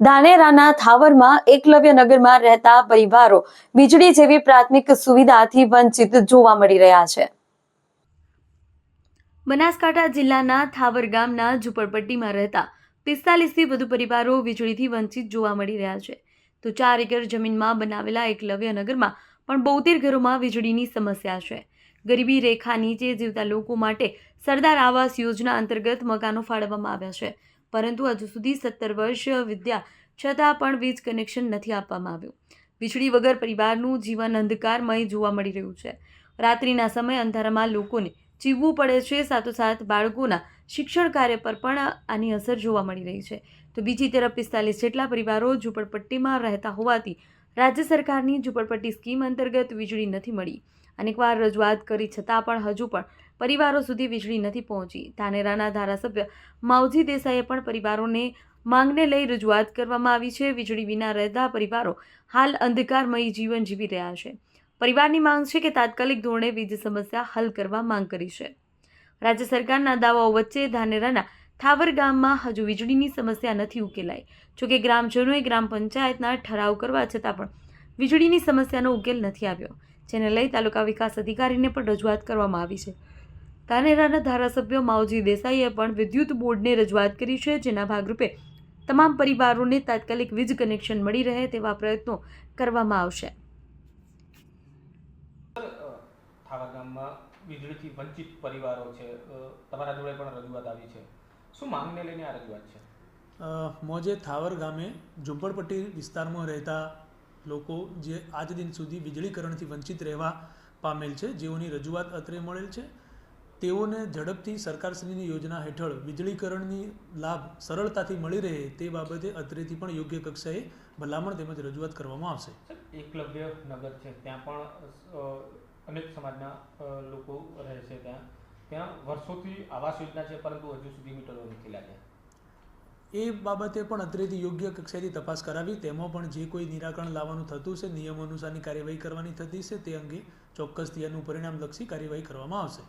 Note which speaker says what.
Speaker 1: ધાનેરાના થાવરમાં એકલવ્ય નગરમાં રહેતા પરિવારો વીજળી જેવી પ્રાથમિક સુવિધાથી વંચિત જોવા મળી રહ્યા છે। બનાસકાંઠા જિલ્લાના થાવર ગામના ઝૂંપડપટ્ટીમાં રહેતા 45થી વધુ પરિવારો વીજળીથી વંચિત જોવા મળી રહ્યા છે। તો 4 એકર જમીનમાં બનાવેલા એકલવ્ય નગરમાં પણ 72 ઘરોમાં વીજળીની સમસ્યા છે। ગરીબી રેખા નીચે જીવતા લોકો માટે સરદાર આવાસ યોજના અંતર્ગત મકાનો ફાળવવામાં આવ્યા છે, પરંતુ હજુ સુધી 17 વર્ષ વીત્યા છતાં પણ વીજ કનેક્શન નથી આપવામાં આવ્યું। વીજળી વગર પરિવારનું જીવન અંધકારમય જોવા મળી રહ્યું છે। રાત્રિના સમયે અંધારામાં લોકોને જીવવું પડે છે, સાથોસાથ બાળકોના શિક્ષણ કાર્ય પર પણ આની અસર જોવા મળી રહી છે। તો બીજી તરફ 45 જેટલા પરિવારો ઝૂંપડપટ્ટીમાં રહેતા હોવાથી રાજ્ય સરકારની ઝૂંપડપટ્ટી સ્કીમ અંતર્ગત વીજળી નથી મળી। અનેકવાર રજૂઆત કરી છતાં પણ હજુ પણ પરિવારો સુધી વીજળી નથી પહોંચી। ધાનેરાના ધારાસભ્ય માવજી દેસાઈએ પણ પરિવારોને માંગને લઈ રજૂઆત કરવામાં આવી છે। વીજળી વિના રહેતા પરિવારો હાલ અંધકારમય જીવન જીવી રહ્યા છે। પરિવારની માંગ છે કે તાત્કાલિક ધોરણે વીજ સમસ્યા હલ કરવા માંગ કરી છે। રાજ્ય સરકારના દાવાઓ વચ્ચે ધાનેરાના થાવર ગામમાં હજુ વીજળીની સમસ્યા નથી ઉકેલાઈ। જોકે ગ્રામજનોએ ગ્રામ પંચાયતના ઠરાવ કરવા છતાં પણ વીજળીની સમસ્યાનો ઉકેલ નથી આવ્યો, જેને લઈ તાલુકા વિકાસ અધિકારીને પણ રજૂઆત કરવામાં આવી છે। ધાનેરાના ધારાસભ્ય માવજી દેસાઈએ પણ વિદ્યુત બોર્ડને રજૂઆત કરી છે, જેના ભાગરૂપે તમામ પરિવારોને તાત્કાલિક વીજ કનેક્શન મળી રહે તેવા પ્રયત્નો કરવામાં આવશે।
Speaker 2: થાવર ગામમાં વીજળીથી વંચિત પરિવારો છે, તમારા જોડે પણ રજૂઆત આવી છે, શું માંગને લઈને આ રજૂઆત છે?
Speaker 3: મોજે થાવર ગામે ઝૂંપડપટ્ટી વિસ્તારમાં રહેતા લોકો જે આજ દિન સુધી વીજળીકરણથી વંચિત રહેવા પામેલ છે, જેઓની રજૂઆત અત્રે મળેલ છે, તેઓને ઝડપથી સરકારશ્રીની યોજના હેઠળ વીજળીકરણની લાભ સરળતાથી મળી રહે તે બાબતે અત્રેથી પણ યોગ્ય કક્ષાએ ભલામણ તેમજ રજૂઆત કરવામાં આવશે।
Speaker 2: એકલવ્ય નગર છે, ત્યાં પણ અનેક સમાજના લોકો રહે છે, ત્યાં વર્ષોથી આવાસ યોજના છે, પરંતુ હજુ સુધી મીટરો નથી લાગ્યા।
Speaker 3: એ બાબતે પણ અત્રેથી યોગ્ય કક્ષાએથી તપાસ કરાવી તેમાં પણ જે કોઈ નિરાકરણ લાવવાનું થતું છે, નિયમો અનુસારની કાર્યવાહી કરવાની થતી છે, તે અંગે ચોક્કસથી એનું પરિણામલક્ષી કાર્યવાહી કરવામાં આવશે।